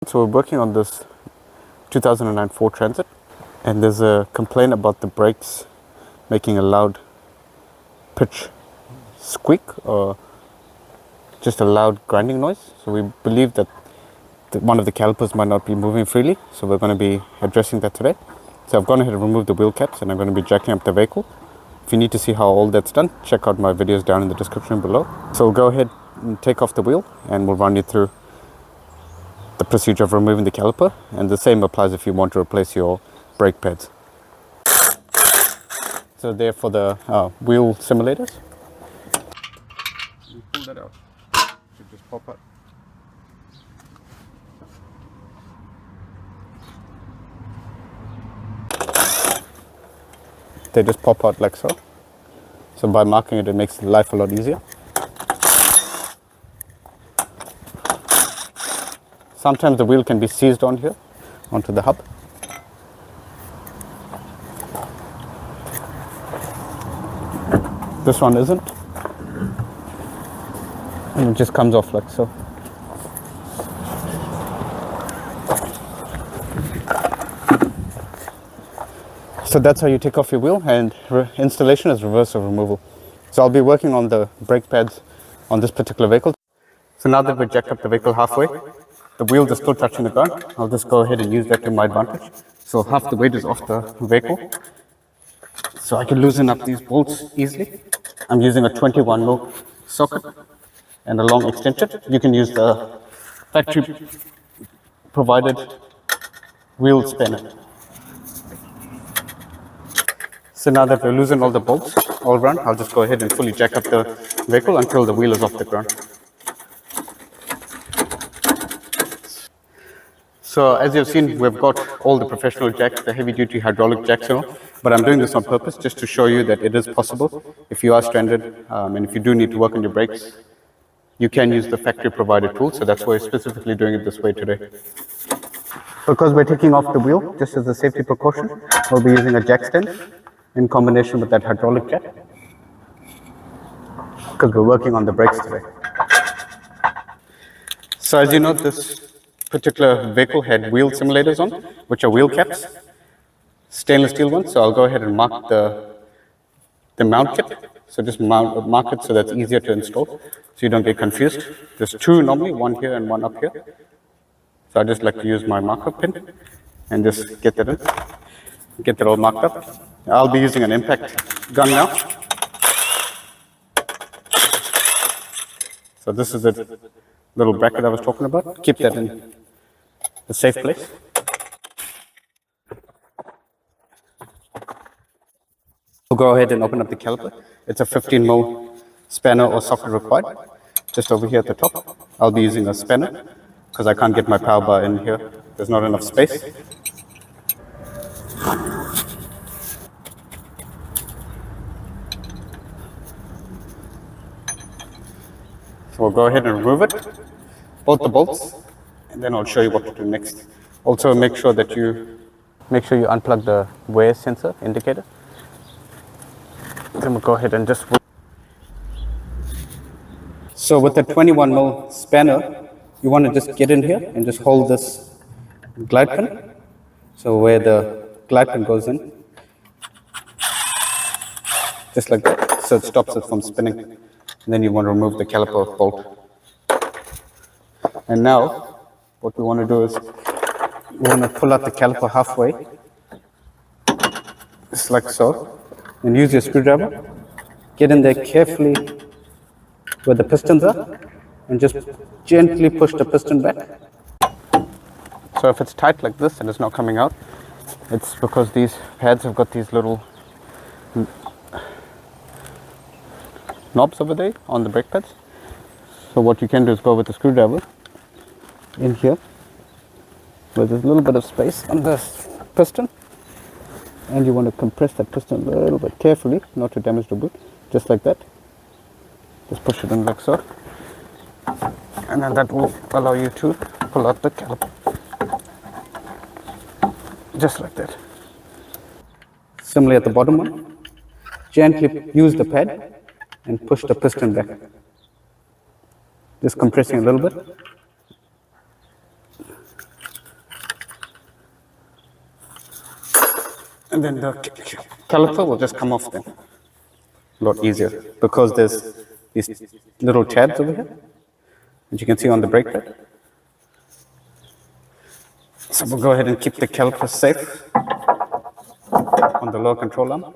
So we're working on this 2009 Ford Transit, and there's a complaint about the brakes making a loud pitch squeak or just a loud grinding noise. So we believe that one of the calipers might not be moving freely, so we're going to be addressing that today. So I've gone ahead and removed the wheel caps, and I'm going to be jacking up the vehicle. If you need to see how all that's done, check out my videos down in the description below. So we'll go ahead and take off the wheel, and we'll run you through the procedure of removing the caliper, and the same applies if you want to replace your brake pads. So they're for the wheel simulators. You pull that out, it should just pop out. They just pop out like so. So by marking it, it makes life a lot easier. Sometimes the wheel can be seized on here, onto the hub. This one isn't. And it just comes off like so. So that's how you take off your wheel, and installation is reverse of removal. So I'll be working on the brake pads on this particular vehicle. So now that we've jacked up the vehicle halfway, the wheels are still touching the ground. I'll just go ahead and use that to my advantage. So half the weight is off the vehicle. So I can loosen up these bolts easily. I'm using a 21mm socket and a long extension. You can use the factory provided wheel spanner. So now that we've loosened all the bolts all around, I'll just go ahead and fully jack up the vehicle until the wheel is off the ground. So as you've seen, we've got all the professional jacks, the heavy duty hydraulic jacks and all, but I'm doing this on purpose just to show you that it is possible. If you are stranded and if you do need to work on your brakes, you can use the factory provided tool. So that's why we're specifically doing it this way today. Because we're taking off the wheel, just as a safety precaution, we'll be using a jack stand in combination with that hydraulic jack, because we're working on the brakes today. So as you know, this particular vehicle had wheel simulators on, which are wheel caps, stainless steel ones. So I'll go ahead and mark the mount kit. So just mark it so that's easier to install, so you don't get confused. There's two normally, one here and one up here. So I just like to use my marker pin and just get that in, get that all marked up. I'll be using an impact gun now. So this is the little bracket I was talking about. Keep that in a safe place. We'll go ahead and open up the caliper. It's a 15mm spanner or socket required. Just over here at the top, I'll be using a spanner because I can't get my power bar in here. There's not enough space. So we'll go ahead and remove it, both the bolts, and then I'll show you what to do next. Also make sure you unplug the wear sensor indicator. Then we'll go ahead and just... So with the 21mm spanner, you want to just get in here and just hold this glide pin. So where the glide pin goes in, just like that, so it stops it from spinning. And then you want to remove the caliper bolt. And now, what we want to do is, we want to pull out the caliper halfway, just like so, and use your screwdriver. Get in there carefully where the pistons are, and just gently push the piston back. So if it's tight like this and it's not coming out, it's because these pads have got these little knobs over there on the brake pads. So what you can do is go with the screwdriver in here where there's a little bit of space on this piston, and you want to compress that piston a little bit carefully, not to damage the boot, just like that. Just push it in like so, and then that will allow you to pull out the caliper, just like that. Similarly at the bottom one, gently use the pad and push the piston back, just compressing a little bit. And then the caliper will just come off then. A lot easier because there's these little tabs over here, as you can see on the brake pad. So we'll go ahead and keep the caliper safe on the lower control arm.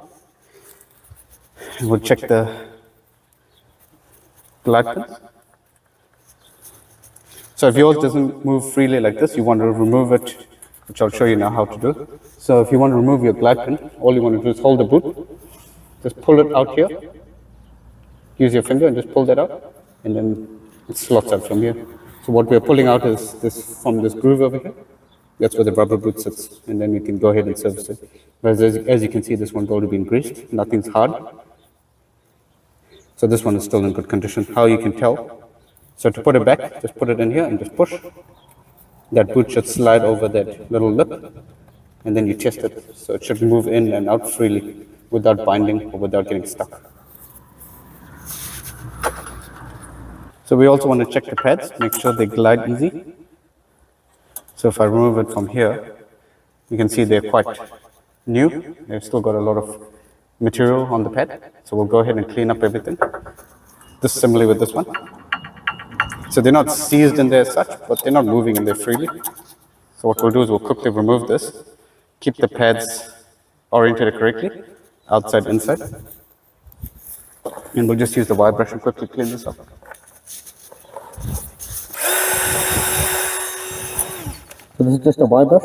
And we'll check the glide pins. So if yours doesn't move freely like this, you want to remove it, which I'll show you now how to do. So if you want to remove your glide pin, all you want to do is hold the boot, just pull it out here, use your finger and just pull that out, and then it slots out from here. So what we're pulling out is this from this groove over here. That's where the rubber boot sits, and then we can go ahead and service it. But as you can see, this one's already been greased, nothing's hard. So this one is still in good condition. How you can tell? So to put it back, just put it in here and just push. That boot should slide over that little lip, and then you test it. So it should move in and out freely without binding or without getting stuck. So we also want to check the pads, make sure they glide easy. So if I remove it from here, you can see they're quite new. They've still got a lot of material on the pad. So we'll go ahead and clean up everything. This is similarly with this one. So they're not seized in there as such, but they're not moving in there freely. So what we'll do is we'll quickly remove this, keep the pads oriented correctly, outside, inside. And we'll just use the wire brush and quickly clean this up. So this is just a wire brush.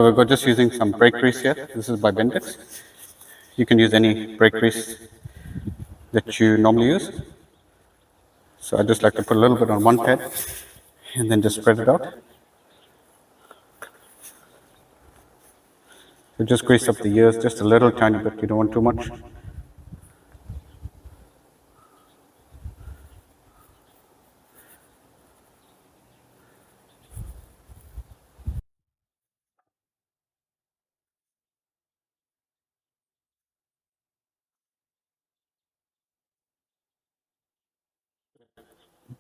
We're just using some brake grease here. This is by Bendix. You can use any brake grease that you normally use. So I just like to put a little bit on one pad and then just spread it out. So just grease up the ears just a little tiny bit, you don't want too much.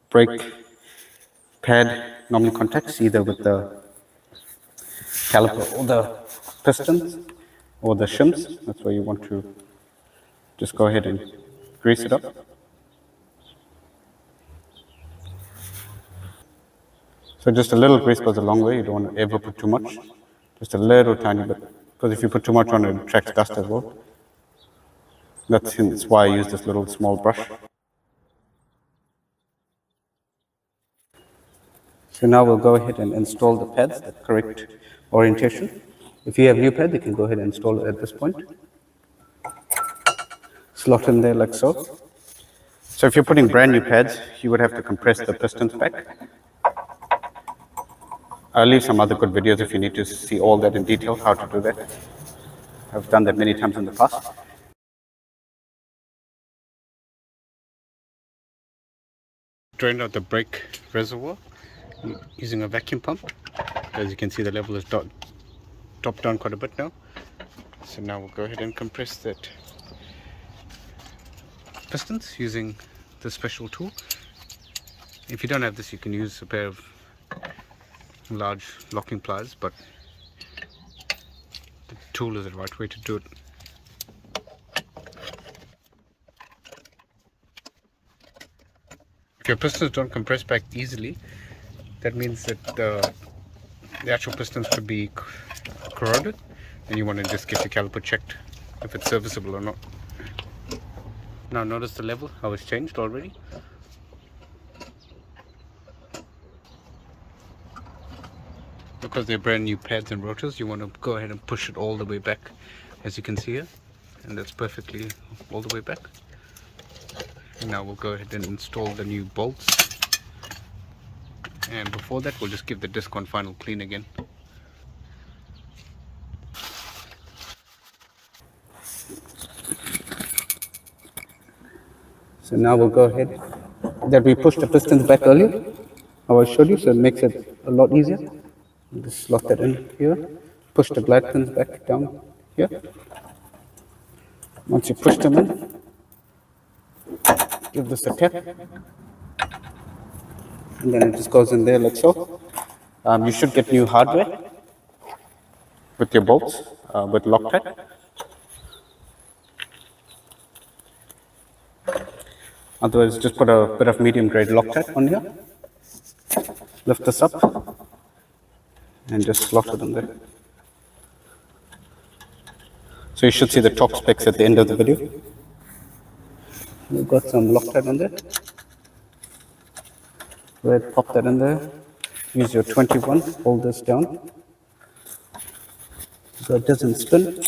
Brake pad normally contacts either with the caliper or the pistons or the shims. That's where you want to just go ahead and grease it up. So just a little grease goes a long way. You don't want to ever put too much. Just a little tiny bit. Because if you put too much on it, it attracts dust as well. That's why I use this little small brush. So now we'll go ahead and install the pads, the correct orientation. If you have new pads, you can go ahead and install it at this point. Slot in there like so. So if you're putting brand new pads, you would have to compress the pistons back. I'll leave some other good videos if you need to see all that in detail, how to do that. I've done that many times in the past. Drain out the brake reservoir using a vacuum pump. As you can see, the level is dropped down quite a bit now. So now we'll go ahead and compress that pistons using this special tool. If you don't have this, you can use a pair of large locking pliers, but the tool is the right way to do it. If your pistons don't compress back easily, that means that the actual pistons could be corroded, and you want to just get your caliper checked if it's serviceable or not. Now notice the level, how it's changed already. Because they're brand new pads and rotors, you want to go ahead and push it all the way back, as you can see here, and that's perfectly all the way back. And now we'll go ahead and install the new bolts, and before that we'll just give the disc one final clean again. So now we'll go ahead. That we pushed the pistons back earlier, how I showed you, so it makes it a lot easier. Just slot that in here. Push the glide pins back down here. Once you push them in, give this a tap, and then it just goes in there like so. You should get new hardware with your bolts with Loctite. Otherwise, just put a bit of medium grade Loctite on here. Lift this up and just slot it in there. So you should see the top specs at the end of the video. We've got some Loctite on there. Go ahead, pop that in there. Use your 21, hold this down so it doesn't spin.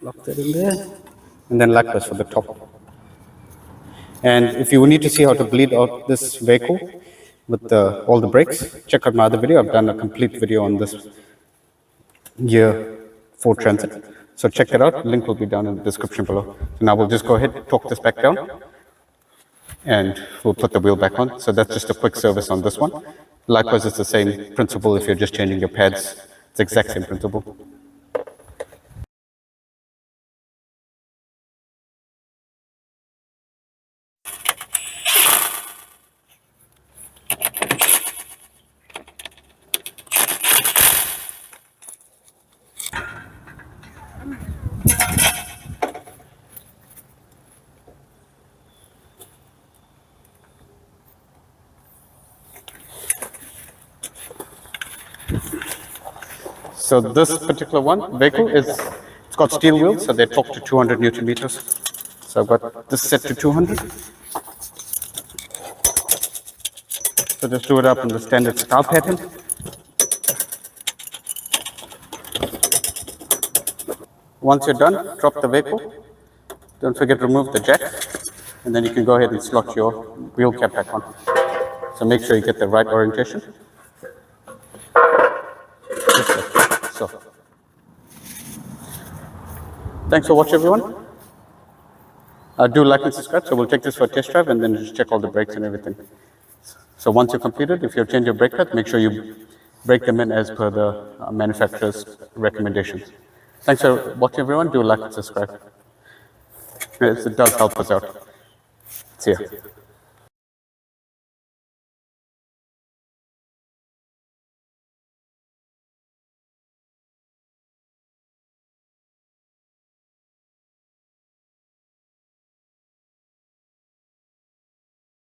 Lock that in there. And then likewise for the top. And if you need to see how to bleed out this vehicle with all the brakes, check out my other video. I've done a complete video on this year Ford Transit. So check that out. Link will be down in the description below. So now we'll just go ahead, torque this back down, and we'll put the wheel back on. So that's just a quick service on this one. Likewise, it's the same principle if you're just changing your pads. It's the exact same principle. So this particular vehicle it's got steel wheels, so they torque to 200 Newton meters. So I've got this set to 200. So just do it up in the standard style pattern. Once you're done, drop the vehicle. Don't forget to remove the jack, and then you can go ahead and slot your wheel cap back on. So make sure you get the right orientation. So, thanks for watching, everyone. Do like and subscribe. So we'll take this for a test drive and then just check all the brakes and everything. So once you're completed, if you've changed your brake pads, make sure you break them in as per the manufacturer's recommendations. Thanks for watching, everyone. Do like and subscribe. It does help us out. See ya.